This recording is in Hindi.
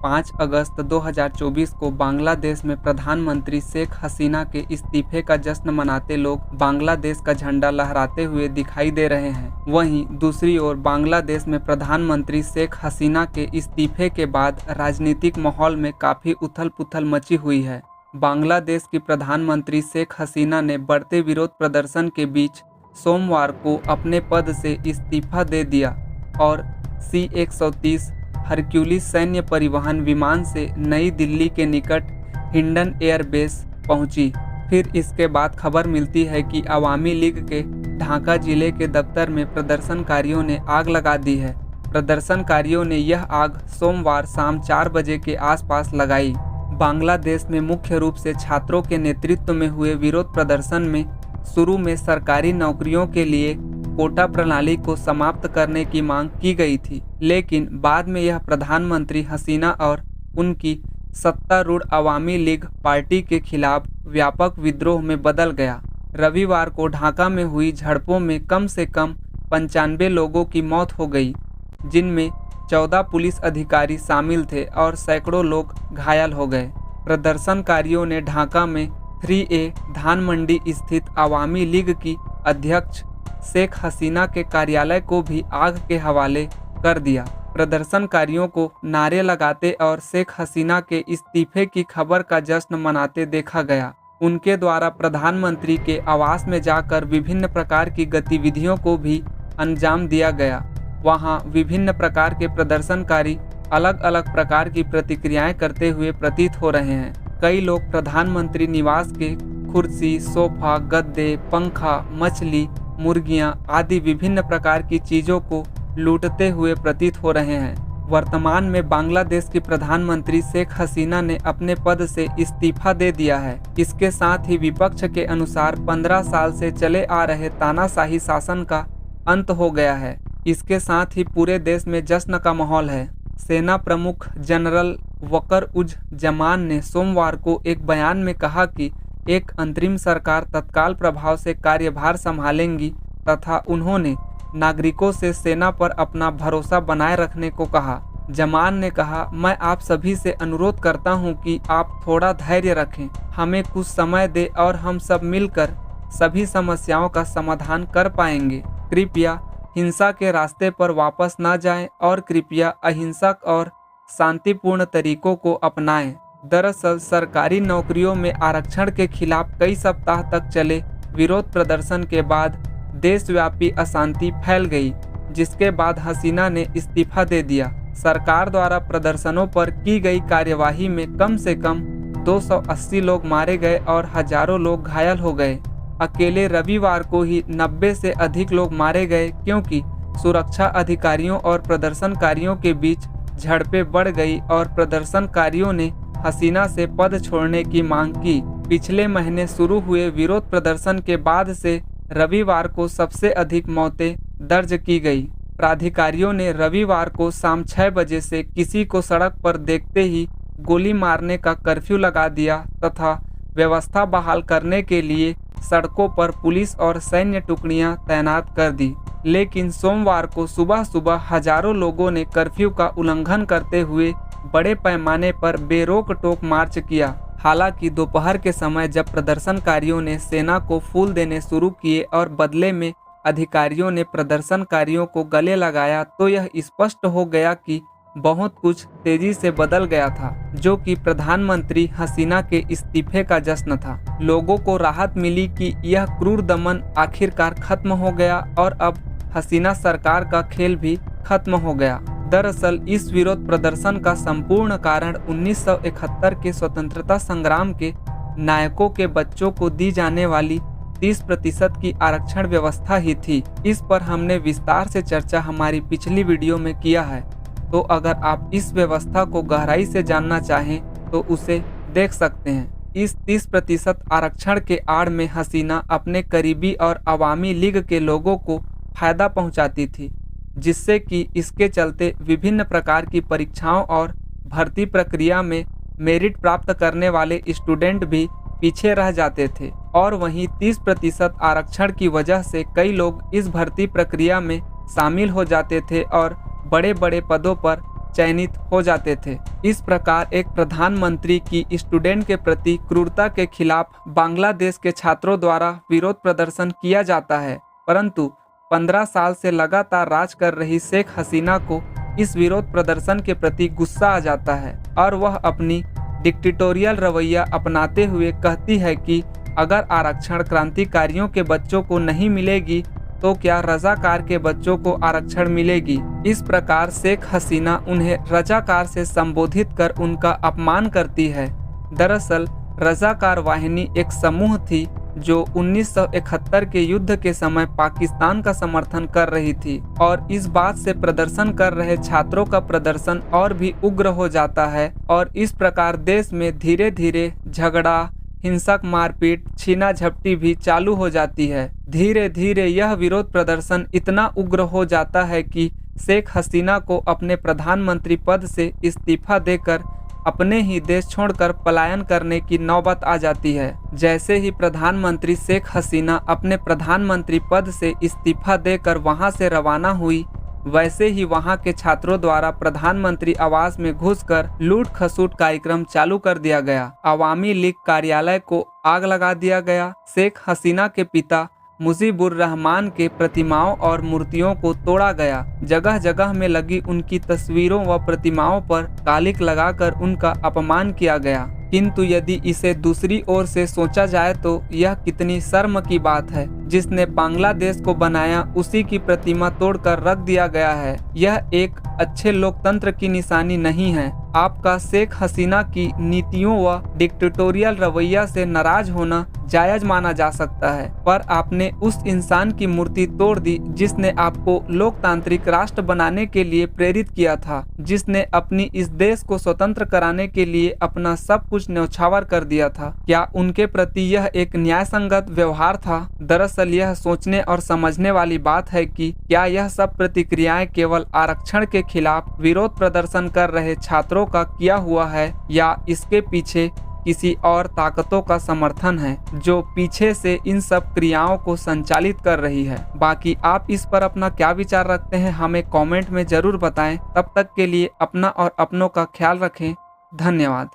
5 अगस्त 2024 को बांग्लादेश में प्रधानमंत्री शेख हसीना के इस्तीफे का जश्न मनाते लोग बांग्लादेश का झंडा लहराते हुए दिखाई दे रहे हैं। वहीं दूसरी ओर बांग्लादेश में प्रधानमंत्री शेख हसीना के इस्तीफे के बाद राजनीतिक माहौल में काफी उथल-पुथल मची हुई है। बांग्लादेश की प्रधानमंत्री शेख हसीना ने बढ़ते विरोध प्रदर्शन के बीच सोमवार को अपने पद से इस्तीफा दे दिया और C-130 हरक्यूलिस सैन्य परिवहन विमान से नई दिल्ली के निकट हिंडन एयरबेस पहुंची। फिर इसके बाद खबर मिलती है कि अवामी लीग के ढाका जिले के दफ्तर में प्रदर्शनकारियों ने आग लगा दी है। प्रदर्शनकारियों ने यह आग सोमवार शाम 4 बजे के आसपास लगाई। बांग्लादेश में मुख्य रूप से छात्रों के नेतृत्व में हुए विरोध प्रदर्शन में शुरू में सरकारी नौकरियों के लिए कोटा प्रणाली को समाप्त करने की मांग की गई थी, लेकिन बाद में यह प्रधानमंत्री हसीना और उनकी सत्तारूढ़ अवामी लीग पार्टी के खिलाफ व्यापक विद्रोह में बदल गया। रविवार को ढाका में हुई झड़पों में कम से कम 95 लोगों की मौत हो गई, जिनमें 14 पुलिस अधिकारी शामिल थे और सैकड़ों लोग घायल हो गए। प्रदर्शनकारियों ने ढाका में 3A धान मंडी स्थित अवामी लीग की अध्यक्ष शेख हसीना के कार्यालय को भी आग के हवाले कर दिया। प्रदर्शनकारियों को नारे लगाते और शेख हसीना के इस्तीफे की खबर का जश्न मनाते देखा गया। उनके द्वारा प्रधानमंत्री के आवास में जाकर विभिन्न प्रकार की गतिविधियों को भी अंजाम दिया गया। वहां विभिन्न प्रकार के प्रदर्शनकारी अलग अलग प्रकार की प्रतिक्रियाएं करते हुए प्रतीत हो रहे हैं। कई लोग प्रधानमंत्री निवास के कुर्सी, सोफा, गद्दे, पंखा, मछली, मुर्गियां आदि विभिन्न प्रकार की चीजों को लूटते हुए प्रतीत हो रहे हैं। वर्तमान में बांग्लादेश की प्रधानमंत्री शेख हसीना ने अपने पद से इस्तीफा दे दिया है। इसके साथ ही विपक्ष के अनुसार 15 साल से चले आ रहे तानाशाही शासन का अंत हो गया है। इसके साथ ही पूरे देश में जश्न का माहौल है। सेना प्रमुख जनरल वकर-उज-जमान ने सोमवार को एक बयान में कहा कि एक अंतरिम सरकार तत्काल प्रभाव से कार्यभार संभालेंगी तथा उन्होंने नागरिकों से सेना पर अपना भरोसा बनाए रखने को कहा। जमान ने कहा, मैं आप सभी से अनुरोध करता हूं कि आप थोड़ा धैर्य रखें, हमें कुछ समय दें और हम सब मिलकर सभी समस्याओं का समाधान कर पाएंगे। कृपया हिंसा के रास्ते पर वापस न जाएं और कृपया अहिंसक और शांतिपूर्ण तरीकों को अपनाएं। दरअसल सरकारी नौकरियों में आरक्षण के खिलाफ कई सप्ताह तक चले विरोध प्रदर्शन के बाद देशव्यापी अशांति फैल गई, जिसके बाद हसीना ने इस्तीफा दे दिया। सरकार द्वारा प्रदर्शनों पर की गई कार्यवाही में कम से कम 280 लोग मारे गए और हजारों लोग घायल हो गए। अकेले रविवार को ही 90 से अधिक लोग मारे गए, क्योंकि सुरक्षा अधिकारियों और प्रदर्शनकारियों के बीच झड़पें बढ़ गई और प्रदर्शनकारियों ने हसीना से पद छोड़ने की मांग की। पिछले महीने शुरू हुए विरोध प्रदर्शन के बाद से रविवार को सबसे अधिक मौतें दर्ज की गई। प्राधिकारियों ने रविवार को शाम 6 बजे से किसी को सड़क पर देखते ही गोली मारने का कर्फ्यू लगा दिया तथा व्यवस्था बहाल करने के लिए सड़कों पर पुलिस और सैन्य टुकड़ियां तैनात कर दी। लेकिन सोमवार को सुबह सुबह हजारों लोगों ने कर्फ्यू का उल्लंघन करते हुए बड़े पैमाने पर बेरोक टोक मार्च किया। हालांकि दोपहर के समय जब प्रदर्शनकारियों ने सेना को फूल देने शुरू किए और बदले में अधिकारियों ने प्रदर्शनकारियों को गले लगाया, तो यह स्पष्ट हो गया कि बहुत कुछ तेजी से बदल गया था, जो कि प्रधानमंत्री हसीना के इस्तीफे का जश्न था। लोगों को राहत मिली कि यह क्रूर दमन आखिरकार खत्म हो गया और अब हसीना सरकार का खेल भी खत्म हो गया। दरअसल इस विरोध प्रदर्शन का संपूर्ण कारण 1971 के स्वतंत्रता संग्राम के नायकों के बच्चों को दी जाने वाली 30% की आरक्षण व्यवस्था ही थी। इस पर हमने विस्तार से चर्चा हमारी पिछली वीडियो में किया है, तो अगर आप इस व्यवस्था को गहराई से जानना चाहें तो उसे देख सकते हैं। इस 30% आरक्षण के आड़ में हसीना अपने करीबी और अवामी लीग के लोगों को फायदा पहुंचाती थी, जिससे कि इसके चलते विभिन्न प्रकार की परीक्षाओं और भर्ती प्रक्रिया में मेरिट प्राप्त करने वाले स्टूडेंट भी पीछे रह जाते थे। और वहीं 30% आरक्षण की वजह से कई लोग इस भर्ती प्रक्रिया में शामिल हो जाते थे और बड़े बड़े पदों पर चयनित हो जाते थे। इस प्रकार एक प्रधानमंत्री की स्टूडेंट के प्रति क्रूरता के खिलाफ बांग्लादेश के छात्रों द्वारा विरोध प्रदर्शन किया जाता है, परंतु 15 साल से लगातार राज कर रही शेख हसीना को इस विरोध प्रदर्शन के प्रति गुस्सा आ जाता है और वह अपनी डिक्टेटोरियल रवैया अपनाते हुए कहती है कि अगर आरक्षण क्रांतिकारियों के बच्चों को नहीं मिलेगी तो क्या रजाकार के बच्चों को आरक्षण मिलेगी। इस प्रकार शेख हसीना उन्हें रजाकार से संबोधित कर उनका अपमान करती है। दरअसल रजाकार वाहिनी एक समूह थी जो 1971 के युद्ध के समय पाकिस्तान का समर्थन कर रही थी और इस बात से प्रदर्शन कर रहे छात्रों का प्रदर्शन और भी उग्र हो जाता है और इस प्रकार देश में धीरे धीरे झगड़ा, हिंसक मारपीट, छीना झपटी भी चालू हो जाती है। धीरे धीरे यह विरोध प्रदर्शन इतना उग्र हो जाता है कि शेख हसीना को अपने प्रधानमंत्री पद से इस्तीफा देकर अपने ही देश छोड़कर पलायन करने की नौबत आ जाती है। जैसे ही प्रधानमंत्री शेख हसीना अपने प्रधानमंत्री पद से इस्तीफा देकर वहां से रवाना हुई, वैसे ही वहां के छात्रों द्वारा प्रधानमंत्री आवास में घुसकर लूट खसूट कार्यक्रम चालू कर दिया गया। अवामी लीग कार्यालय को आग लगा दिया गया। शेख हसीना के पिता मुजीबुर रहमान के प्रतिमाओं और मूर्तियों को तोड़ा गया। जगह जगह में लगी उनकी तस्वीरों व प्रतिमाओं पर कालिक लगाकर उनका अपमान किया गया। किंतु यदि इसे दूसरी ओर से सोचा जाए तो यह कितनी शर्म की बात है, जिसने बांग्लादेश को बनाया उसी की प्रतिमा तोड़कर रख दिया गया है। यह एक अच्छे लोकतंत्र की निशानी नहीं है। आपका शेख हसीना की नीतियों व डिक्टेटोरियल रवैया से नाराज होना जायज माना जा सकता है, पर आपने उस इंसान की मूर्ति तोड़ दी जिसने आपको लोकतांत्रिक राष्ट्र बनाने के लिए प्रेरित किया था, जिसने अपनी इस देश को स्वतंत्र कराने के लिए अपना सब कुछ न्यौछावर कर दिया था। क्या उनके प्रति यह एक न्यायसंगत व्यवहार था? दरअसल यह सोचने और समझने वाली बात है कि क्या यह सब प्रतिक्रियाएं केवल आरक्षण के खिलाफ विरोध प्रदर्शन कर रहे छात्रों का किया हुआ है या इसके पीछे किसी और ताकतों का समर्थन है जो पीछे से इन सब क्रियाओं को संचालित कर रही है। बाकी आप इस पर अपना क्या विचार रखते हैं हमें कमेंट में जरूर बताएं। तब तक के लिए अपना और अपनों का ख्याल रखें। धन्यवाद।